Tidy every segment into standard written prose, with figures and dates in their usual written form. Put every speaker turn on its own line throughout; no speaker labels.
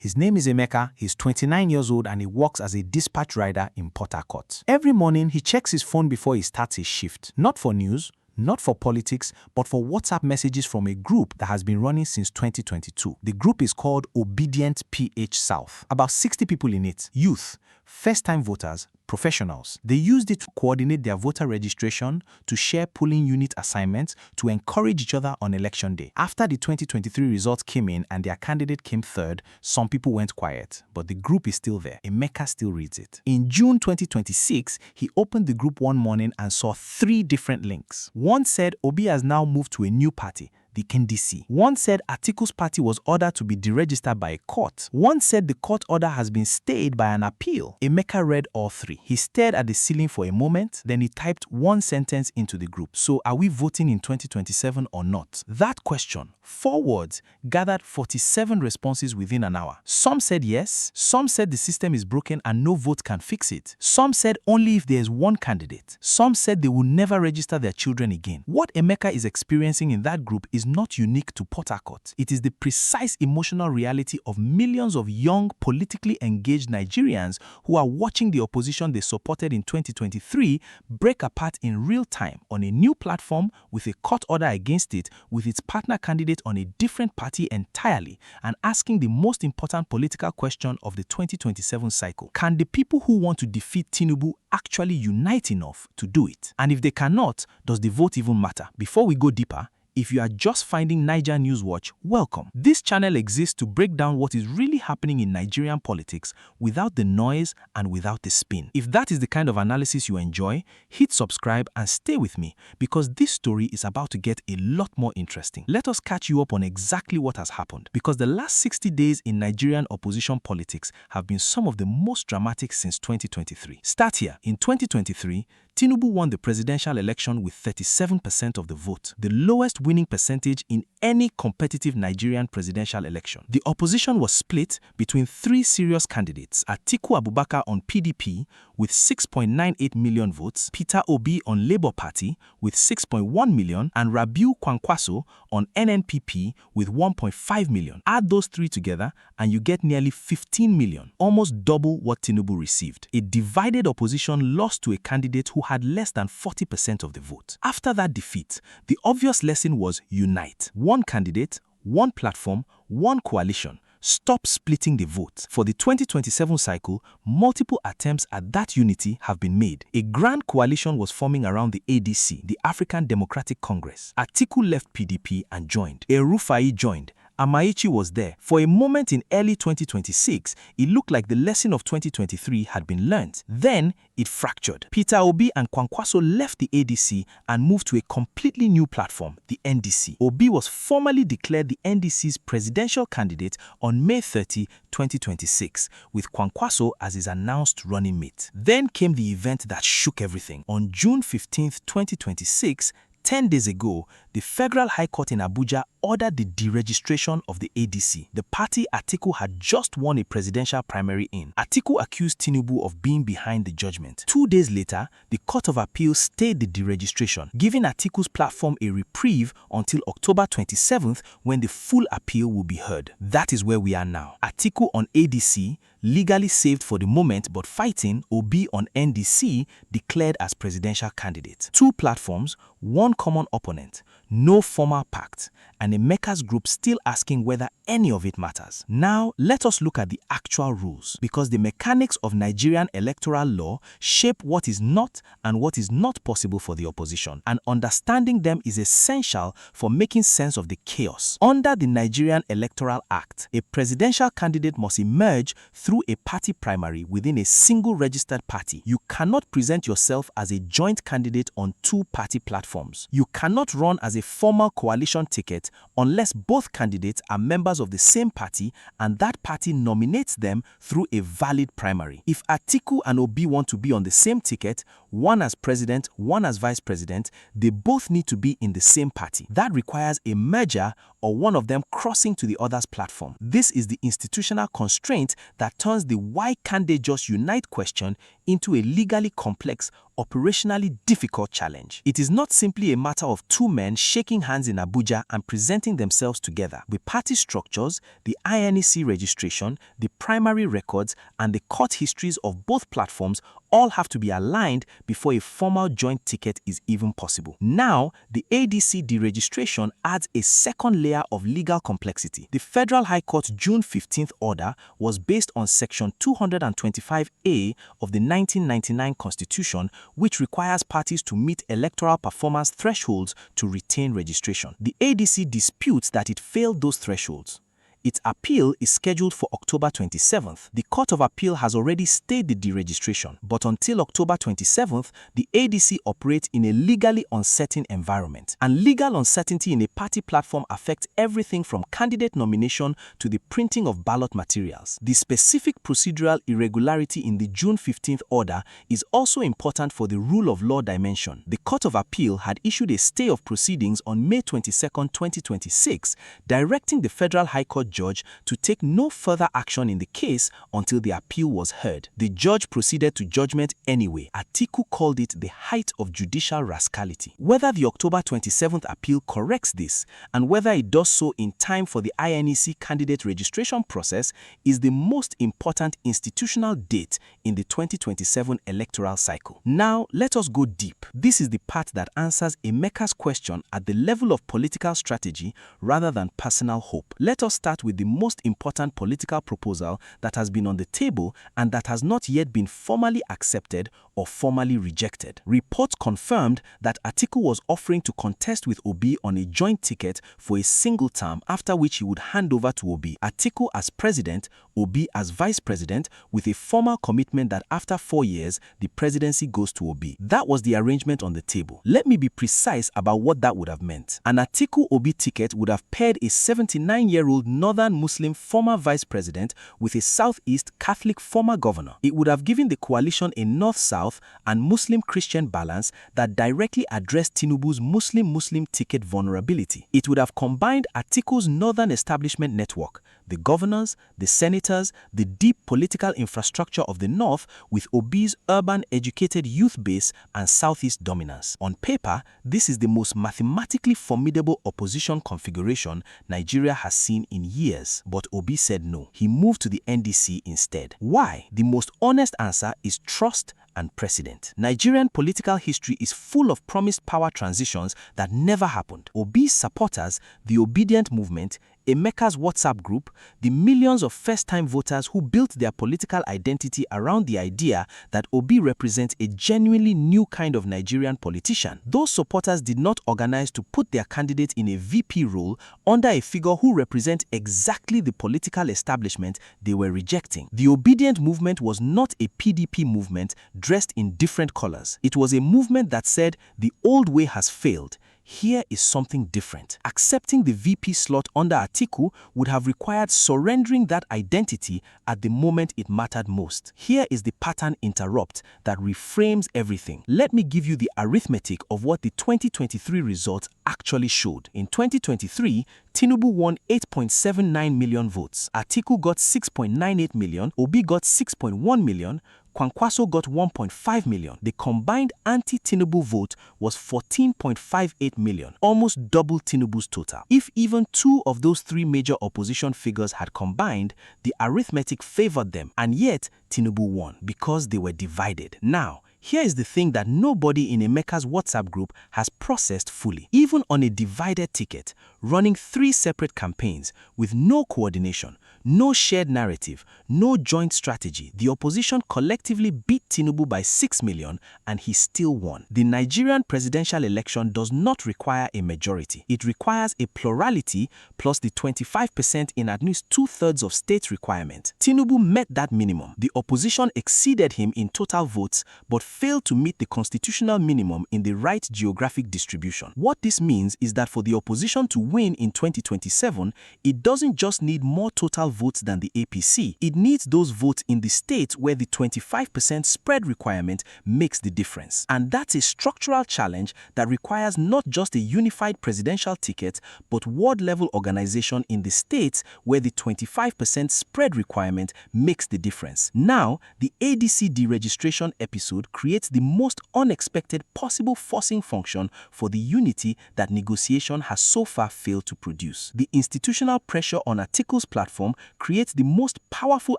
His name is Emeka, he's 29 years old and he works as a dispatch rider in Port Harcourt. Every morning, he checks his phone before he starts his shift. Not for news, not for politics, but for WhatsApp messages from a group that has been running since 2022. The group is called Obedient PH South. About 60 people in it, youth, first-time voters, professionals. They used it to coordinate their voter registration, to share polling unit assignments, to encourage each other on election day. After the 2023 results came in and their candidate came third, some people went quiet, but the group is still there. Emeka still reads it. In June 2026, he opened the group one morning and saw 3 different links. One said Obi has now moved to a new party, the NDC. One said Atiku's party was ordered to be deregistered by a court. One said the court order has been stayed by an appeal. Emeka read all 3. He stared at the ceiling for a moment, then he typed one sentence into the group. So are we voting in 2027 or not? That question, 4 words, gathered 47 responses within an hour. Some said yes, some said the system is broken and no vote can fix it. Some said only if there is one candidate. Some said they will never register their children again. What Emeka is experiencing in that group is not unique to Port Harcourt. It is the precise emotional reality of millions of young, politically engaged Nigerians who are watching the opposition they supported in 2023 break apart in real time on a new platform with a court order against it, with its partner candidate on a different party entirely, and asking the most important political question of the 2027 cycle. Can the people who want to defeat Tinubu actually unite enough to do it? And if they cannot, does the vote even matter? Before we go deeper, if you are just finding NaijaNewsWatch, welcome. This channel exists to break down what is really happening in Nigerian politics without the noise and without the spin. If that is the kind of analysis you enjoy, hit subscribe and stay with me because this story is about to get a lot more interesting. Let us catch you up on exactly what has happened because the last 60 days in Nigerian opposition politics have been some of the most dramatic since 2023. Start here. In 2023, Tinubu won the presidential election with 37% of the vote, the lowest winning percentage in any competitive Nigerian presidential election. The opposition was split between 3 serious candidates: Atiku-Abubakar on PDP with 6.98 million votes, Peter Obi on Labour Party with 6.1 million, and Rabiu Kwankwaso on NNPP with 1.5 million. Add those 3 together and you get nearly 15 million, almost double what Tinubu received. A divided opposition lost to a candidate who had less than 40% of the vote. After that defeat, the obvious lesson was unite. One candidate, one platform, one coalition. Stop splitting the vote. For the 2027 cycle, multiple attempts at that unity have been made. A grand coalition was forming around the ADC, the African Democratic Congress. Atiku left PDP and joined. El-Rufai joined. Amaichi was there. For a moment in early 2026, it looked like the lesson of 2023 had been learnt. Then, it fractured. Peter Obi and Kwankwaso left the ADC and moved to a completely new platform, the NDC. Obi was formally declared the NDC's presidential candidate on May 30, 2026, with Kwankwaso as his announced running mate. Then came the event that shook everything. On June 15, 2026, 10 days ago, the Federal High Court in Abuja ordered the deregistration of the ADC, the party Atiku had just won a presidential primary in. Atiku accused Tinubu of being behind the judgment. 2 days later, the Court of Appeal stayed the deregistration, giving Atiku's platform a reprieve until October 27th when the full appeal will be heard. That is where we are now. Atiku on ADC, legally saved for the moment but fighting Obi on NDC, declared as presidential candidate. 2 platforms, 1 common opponent, no formal pact, and Emeka's group still asking whether any of it matters. Now, let us look at the actual rules, because the mechanics of Nigerian electoral law shape what is not and what is not possible for the opposition, and understanding them is essential for making sense of the chaos. Under the Nigerian Electoral Act, a presidential candidate must emerge through a party primary within a single registered party. You cannot present yourself as a joint candidate on 2 party platforms. You cannot run as a formal coalition ticket unless both candidates are members of the same party and that party nominates them through a valid primary. If Atiku and Obi want to be on the same ticket, one as president, one as vice president, they both need to be in the same party. That requires a merger or one of them crossing to the other's platform. This is the institutional constraint that turns the "why can't they just unite" question into a legally complex, operationally difficult challenge. It is not simply a matter of two men shaking hands in Abuja and presenting themselves together. The party structures, the INEC registration, the primary records, and the court histories of both platforms all have to be aligned before a formal joint ticket is even possible. Now, the ADC deregistration adds a second layer of legal complexity. The Federal High Court's June 15th order was based on Section 225A of the 1999 Constitution, which requires parties to meet electoral performance thresholds to retain registration. The ADC disputes that it failed those thresholds. Its appeal is scheduled for October 27th. The Court of Appeal has already stayed the deregistration, but until October 27th, the ADC operates in a legally uncertain environment. And legal uncertainty in a party platform affects everything from candidate nomination to the printing of ballot materials. The specific procedural irregularity in the June 15th order is also important for the rule of law dimension. The Court of Appeal had issued a stay of proceedings on May 22, 2026, directing the Federal High Court judge to take no further action in the case until the appeal was heard. The judge proceeded to judgment anyway. Atiku called it the height of judicial rascality. Whether the October 27th appeal corrects this, and whether it does so in time for the INEC candidate registration process, is the most important institutional date in the 2027 electoral cycle. Now, let us go deep. This is the part that answers Emeka's question at the level of political strategy rather than personal hope. Let us start with the most important political proposal that has been on the table and that has not yet been formally accepted or formally rejected. Reports confirmed that Atiku was offering to contest with Obi on a joint ticket for a single term, after which he would hand over to Obi. Atiku as president, Obi as vice president, with a formal commitment that after 4 years, the presidency goes to Obi. That was the arrangement on the table. Let me be precise about what that would have meant. An Atiku-Obi ticket would have paired a 79-year-old Northern Muslim former vice president with a Southeast Catholic former governor. It would have given the coalition a North-South and Muslim-Christian balance that directly addressed Tinubu's Muslim-Muslim ticket vulnerability. It would have combined Atiku's Northern establishment network, the governors, the senators, the deep political infrastructure of the North, with Obi's urban educated youth base and Southeast dominance. On paper, this is the most mathematically formidable opposition configuration Nigeria has seen in years. But Obi said no. He moved to the NDC instead. Why? The most honest answer is trust and precedent. Nigerian political history is full of promised power transitions that never happened. Obi's supporters, the Obedient Movement, Emeka's WhatsApp group, the millions of first-time voters who built their political identity around the idea that Obi represents a genuinely new kind of Nigerian politician. Those supporters did not organize to put their candidate in a VP role under a figure who represents exactly the political establishment they were rejecting. The Obedient Movement was not a PDP movement dressed in different colors. It was a movement that said the old way has failed. Here is something different. Accepting the VP slot under Atiku would have required surrendering that identity at the moment it mattered most. Here is the pattern interrupt that reframes everything. Let me give you the arithmetic of what the 2023 results actually showed. In 2023, Tinubu won 8.79 million votes. Atiku got 6.98 million, Obi got 6.1 million, Kwankwaso got 1.5 million. The combined anti-Tinubu vote was 14.58 million, almost double Tinubu's total. If even two of those three major opposition figures had combined, the arithmetic favored them, and yet Tinubu won because they were divided. Now, here is the thing that nobody in Emeka's WhatsApp group has processed fully. Even on a divided ticket, running 3 separate campaigns with no coordination, no shared narrative, no joint strategy, the opposition collectively beat Tinubu by 6 million and he still won. The Nigerian presidential election does not require a majority. It requires a plurality plus the 25% in at least 2/3 of states requirement. Tinubu met that minimum. The opposition exceeded him in total votes but
failed to meet the constitutional minimum in the right geographic distribution. What this means is that for the opposition to win in 2027, it doesn't just need more total votes than the APC, it needs those votes in the states where the 25% spread requirement makes the difference. And that's a structural challenge that requires not just a unified presidential ticket, but ward-level organization in the states where the 25% spread requirement makes the difference. Now, the ADC deregistration episode creates the most unexpected possible forcing function for the unity that negotiation has so far failed to produce. The institutional pressure on Atiku's platform creates the most powerful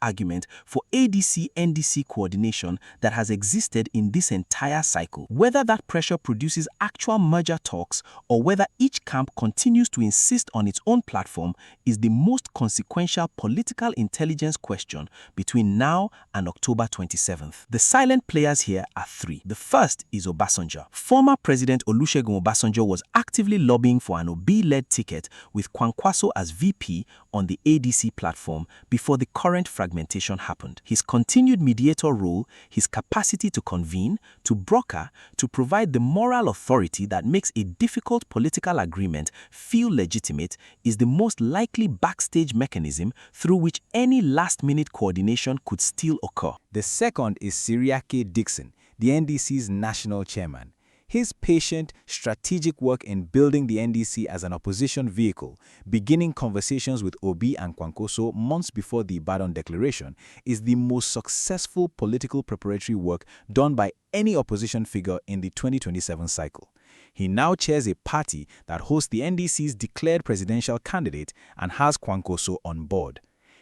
argument for ADC-NDC coordination that has existed in this entire cycle. Whether that pressure produces actual merger talks or whether each camp continues to insist on its own platform is the most consequential political intelligence question between now and October 27th. The silent players here are three. The first is Obasanjo. Former President Olusegun Obasanjo was actively lobbying for an Obi-led ticket with Kwankwaso as VP on the ADC platform before the current fragmentation happened. His continued mediator role, his capacity to convene, to broker, to provide the moral authority that makes a difficult political agreement feel legitimate is the most likely backstage mechanism through which any last-minute coordination could still occur.
The second is Seriake Dixon, the NDC's national chairman. His patient, strategic work in building the NDC as an opposition vehicle, beginning conversations with Obi and Kwankwaso months before the Ibadan Declaration, is the most successful political preparatory work done by any opposition figure in the 2027 cycle. He now chairs a party that hosts the NDC's declared presidential candidate and has Kwankwaso on board.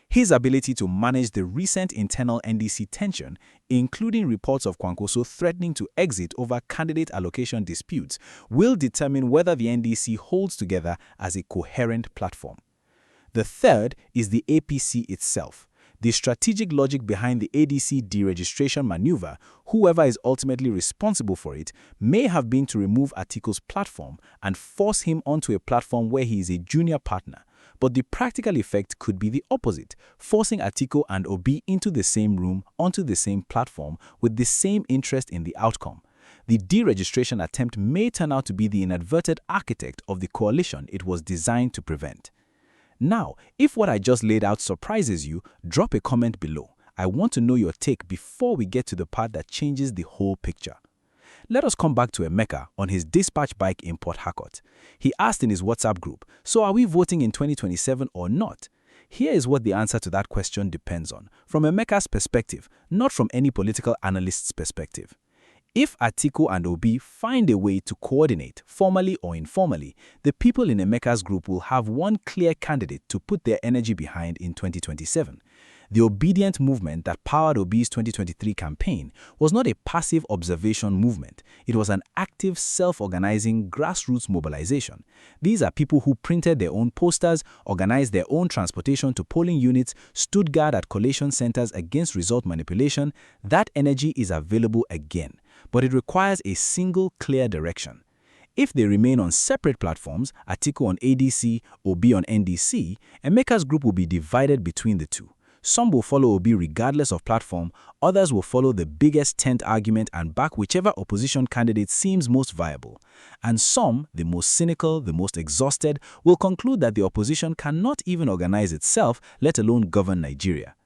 His ability to manage the recent internal NDC tension, including reports of Kwankwaso threatening to exit over candidate allocation disputes, will determine whether the NDC holds together as a coherent platform. The third is the APC itself. The strategic logic behind the ADC deregistration maneuver, whoever is ultimately responsible for it, may have been to remove Atiku's platform and force him onto a platform where he is a junior partner. But the practical effect could be the opposite, forcing Atiku and Obi into the same room, onto the same platform, with the same interest in the outcome. The deregistration attempt may turn out to be the inadvertent architect of the coalition it was designed to prevent. Now, if what I just laid out surprises you, drop a comment below. I want to know your take before we get to the part that changes the whole picture. Let us come back to Emeka on his dispatch bike in Port Harcourt. He asked in his WhatsApp group, so are we voting in 2027 or not? Here is what the answer to that question depends on, from Emeka's perspective, not from any political analyst's perspective. If Atiku and Obi find a way to coordinate, formally or informally, the people in Emeka's group will have one clear candidate to put their energy behind in 2027. The obedient movement that powered Obi's 2023 campaign was not a passive observation movement. It was an active, self-organizing, grassroots mobilization. These are people who printed their own posters, organized their own transportation to polling units, stood guard at collation centers against result manipulation. That energy is available again, but it requires a single, clear direction. If they remain on separate platforms, Atiku on ADC, Obi on NDC, Emeka's group will be divided between the two. Some will follow Obi regardless of platform, others will follow the biggest tent argument and back whichever opposition candidate seems most viable. And some, the most cynical, the most exhausted, will conclude that the opposition cannot even organize itself, let alone govern Nigeria.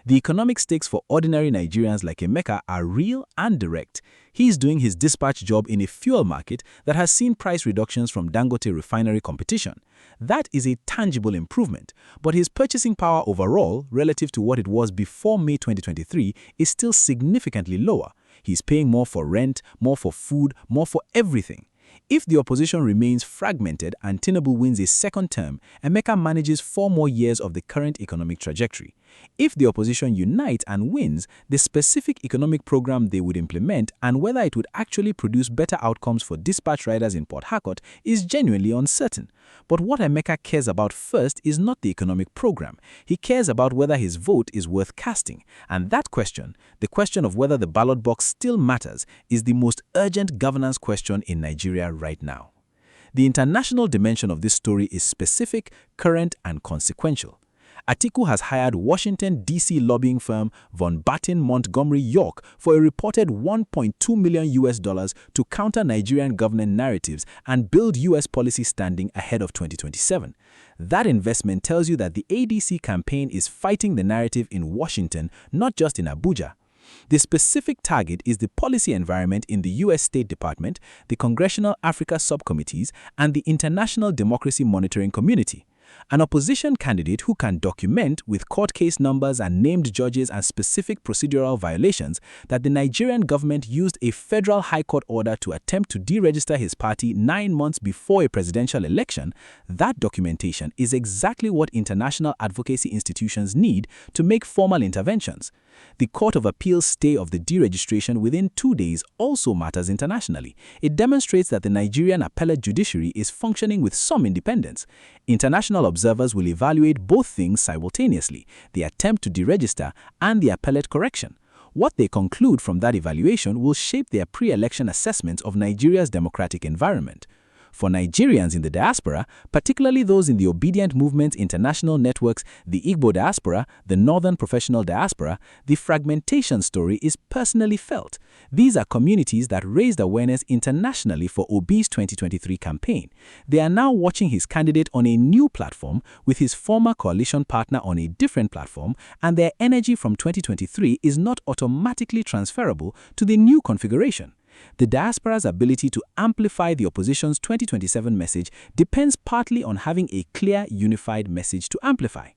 The economic stakes for ordinary Nigerians like Emeka are real and direct. He is doing his dispatch job in a fuel market that has seen price reductions from Dangote refinery competition. That is a tangible improvement, but his purchasing power overall, relative to what it was before May 2023, is still significantly lower. He's paying more for rent, more for food, more for everything. If the opposition remains fragmented and Tinubu wins a second term, Emeka manages 4 more years of the current economic trajectory. If the opposition unites and wins, the specific economic program they would implement and whether it would actually produce better outcomes for dispatch riders in Port Harcourt is genuinely uncertain. But what Emeka cares about first is not the economic program. He cares about whether his vote is worth casting. And that question, the question of whether the ballot box still matters, is the most urgent governance question in Nigeria right now. The international dimension of this story is specific, current, and consequential.
Atiku has hired Washington, D.C. lobbying firm Von Batten Montgomery York for a reported $1.2 million to counter Nigerian government narratives and build U.S. policy standing ahead of 2027. That investment tells you that the ADC campaign is fighting the narrative in Washington, not just in Abuja. The specific target is the policy environment in the U.S. State Department, the Congressional Africa Subcommittees, and the International Democracy Monitoring Community. An opposition candidate who can document, with court case numbers and named judges and specific procedural violations, that the Nigerian government used a federal high court order to attempt to deregister his party 9 months before a presidential election, that documentation is exactly what international advocacy institutions need to make formal interventions. The Court of Appeal's stay of the deregistration within 2 days also matters internationally. It demonstrates that the Nigerian appellate judiciary is functioning with some independence. International observers will evaluate both things simultaneously, the attempt to deregister and the appellate correction. What they conclude from that evaluation will shape their pre-election assessment of Nigeria's democratic environment. For Nigerians in the diaspora, particularly those in the Obedient Movement international networks, the Igbo diaspora, the Northern Professional Diaspora, the fragmentation story is personally felt. These are communities that raised awareness internationally for Obi's 2023 campaign. They are now watching his candidate on a new platform with his former coalition partner on a different platform, and their energy from 2023 is not automatically transferable to the new configuration. The diaspora's ability to amplify the opposition's 2027 message depends partly on having a clear, unified message to amplify.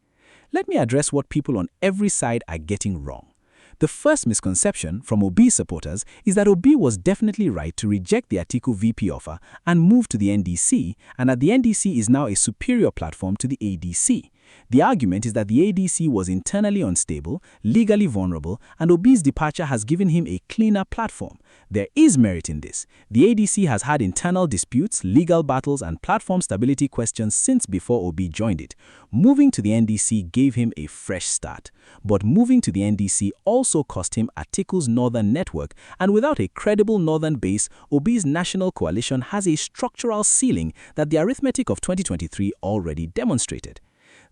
Let me address what people on every side are getting wrong. The first misconception from Obi's supporters is that Obi was definitely right to reject the Atiku VP offer and move to the NDC, and that the NDC is now a superior platform to the ADC. The argument is that the ADC was internally unstable, legally vulnerable, and Obi's departure has given him a cleaner platform. There is merit in this. The ADC has had internal disputes, legal battles, and platform stability questions since before Obi joined it. Moving to the NDC gave him a fresh start. But moving to the NDC also cost him Atiku's northern network, and without a credible northern base, Obi's national coalition has a structural ceiling that the arithmetic of 2023 already demonstrated.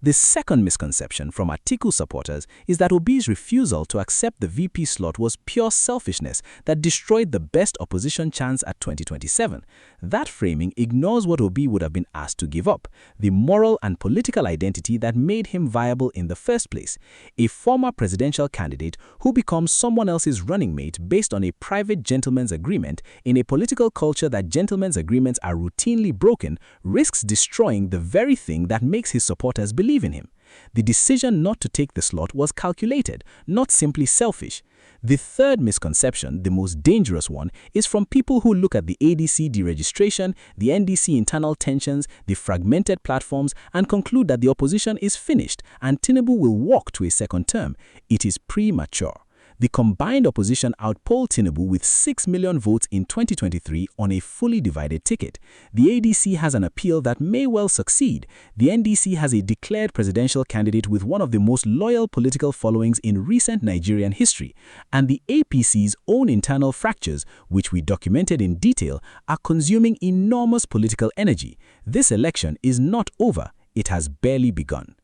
The second misconception from Atiku supporters is that Obi's refusal to accept the VP slot was pure selfishness that destroyed the best opposition chance at 2027. That framing ignores what Obi would have been asked to give up, the moral and political identity that made him viable in the first place. A former presidential candidate who becomes someone else's running mate based on a private gentleman's agreement in a political culture that gentlemen's agreements are routinely broken risks destroying the very thing that makes his supporters believe in him. The decision not to take the slot was calculated, not simply selfish. The third misconception, the most dangerous one, is from people who look at the ADC deregistration, the NDC internal tensions, the fragmented platforms, and conclude that the opposition is finished and Tinubu will walk to a second term. It is premature. The combined opposition outpolled Tinubu with 6 million votes in 2023 on a fully divided ticket. The ADC has an appeal that may well succeed. The NDC has a declared presidential candidate with one of the most loyal political followings in recent Nigerian history. And the APC's own internal fractures, which we documented in detail, are consuming enormous political energy. This election is not over. It has barely begun.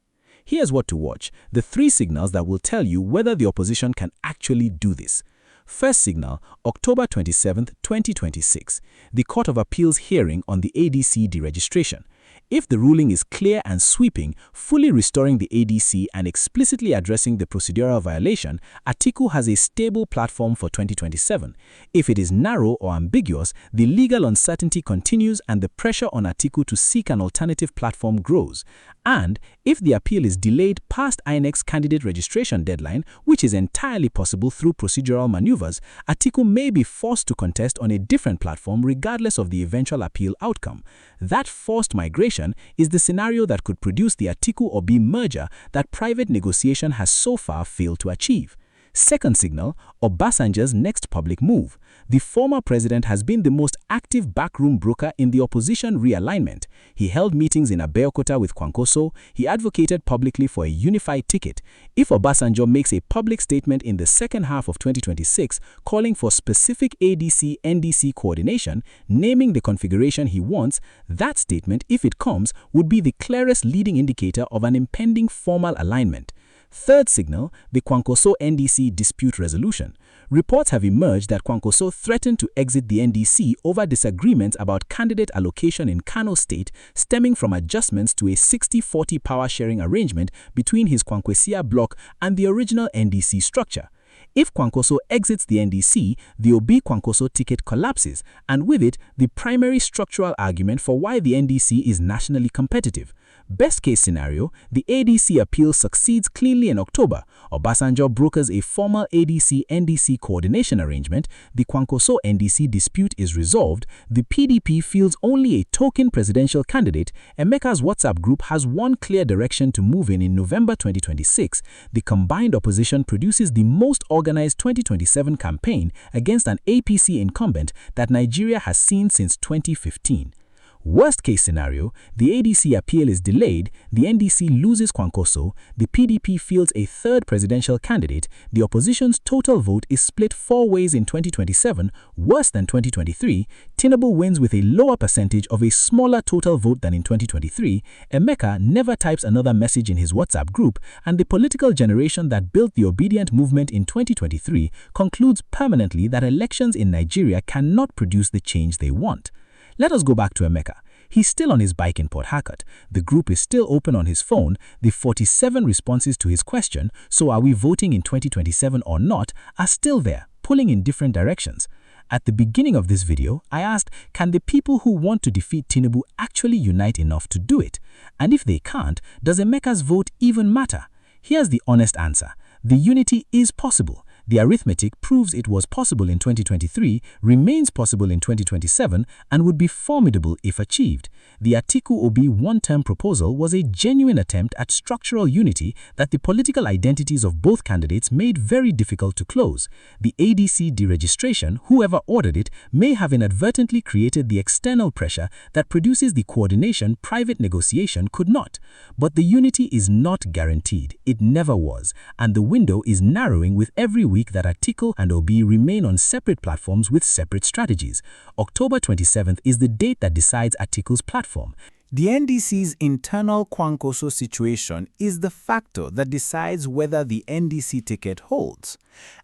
Here's what to watch, the 3 signals that will tell you whether the opposition can actually do this. First signal, October 27, 2026, the Court of Appeal's hearing on the ADC deregistration. If the ruling is clear and sweeping, fully restoring the ADC and explicitly addressing the procedural violation, Atiku has a stable platform for 2027. If it is narrow or ambiguous, the legal uncertainty continues and the pressure on Atiku to seek an alternative platform grows. And if the appeal is delayed past INEC's candidate registration deadline, which is entirely possible through procedural maneuvers, Atiku may be forced to contest on a different platform regardless of the eventual appeal outcome. That forced migration is the scenario that could produce the Atiku-Obi merger that private negotiation has so far failed to achieve. Second signal, Obasanjo's next public move. The former president has been the most active backroom broker in the opposition realignment. He held meetings in Abeokuta with Kwankwaso. He advocated publicly for a unified ticket. If Obasanjo makes a public statement in the second half of 2026 calling for specific ADC-NDC coordination, naming the configuration he wants, that statement, if it comes, would be the clearest leading indicator of an impending formal alignment. Third signal, the Kwankwaso-NDC dispute resolution. Reports have emerged that Kwankwaso threatened to exit the NDC over disagreements about candidate allocation in Kano State stemming from adjustments to a 60-40 power-sharing arrangement between his Kwankwasia bloc and the original NDC structure. If Kwankwaso exits the NDC, the Obi-Kwankwaso ticket collapses, and with it, the primary structural argument for why the NDC is nationally competitive. Best case scenario, the ADC appeal succeeds cleanly in October. Obasanjo brokers a formal ADC-NDC coordination arrangement, the Kwankwaso-NDC dispute is resolved, the PDP fields only a token presidential candidate, Emeka's WhatsApp group has one clear direction to move in November 2026, the combined opposition produces the most organized 2027 campaign against an APC incumbent that Nigeria has seen since 2015. Worst case scenario, the ADC appeal is delayed, the NDC loses Kwankwaso, the PDP fields a third presidential candidate, the opposition's total vote is split 4 ways in 2027, worse than 2023, Tinubu wins with a lower percentage of a smaller total vote than in 2023, Emeka never types another message in his WhatsApp group, and the political generation that built the obedient movement in 2023 concludes permanently that elections in Nigeria cannot produce the change they want. Let us go back to Emeka. He's still on his bike in Port Harcourt. The group is still open on his phone. The 47 responses to his question, so are we voting in 2027 or not, are still there, pulling in different directions. At the beginning of this video, I asked, can the people who want to defeat Tinubu actually unite enough to do it? And if they can't, does Emeka's vote even matter? Here's the honest answer. The unity is possible. The arithmetic proves it was possible in 2023, remains possible in 2027, and would be formidable if achieved. The Atiku-Obi one-term proposal was a genuine attempt at structural unity that the political identities of both candidates made very difficult to close. The ADC deregistration, whoever ordered it, may have inadvertently created the external pressure that produces the coordination private negotiation could not. But the unity is not guaranteed. It never was, and the window is narrowing with every week that Atiku and Obi remain on separate platforms with separate strategies. October 27th is the date that decides Atiku's platform.
The NDC's internal Kwankwaso situation is the factor that decides whether the NDC ticket holds.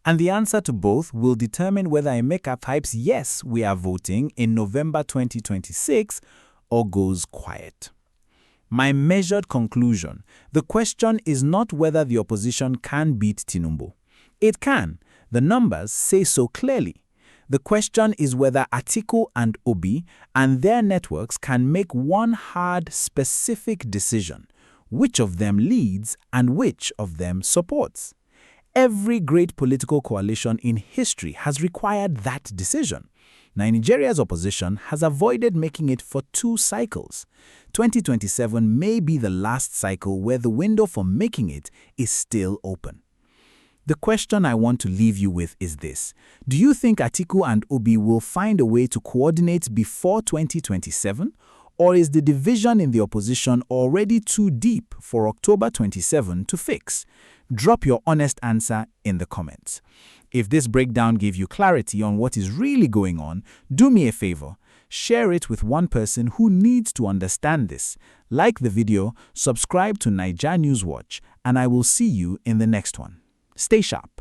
And the answer to both will determine whether Emeka types yes, we are voting in November 2026 or goes quiet. My measured conclusion, the question is not whether the opposition can beat Tinubu. It can. The numbers say so clearly. The question is whether Atiku and Obi and their networks can make one hard, specific decision, which of them leads and which of them supports. Every great political coalition in history has required that decision. Nigeria's opposition has avoided making it for 2 cycles. 2027 may be the last cycle where the window for making it is still open. The question I want to leave you with is this. Do you think Atiku and Obi will find a way to coordinate before 2027? Or is the division in the opposition already too deep for October 27 to fix? Drop your honest answer in the comments. If this breakdown gave you clarity on what is really going on, do me a favor. Share it with one person who needs to understand this. Like the video, subscribe to NaijaNewsWatch, and I will see you in the next one. Stay sharp.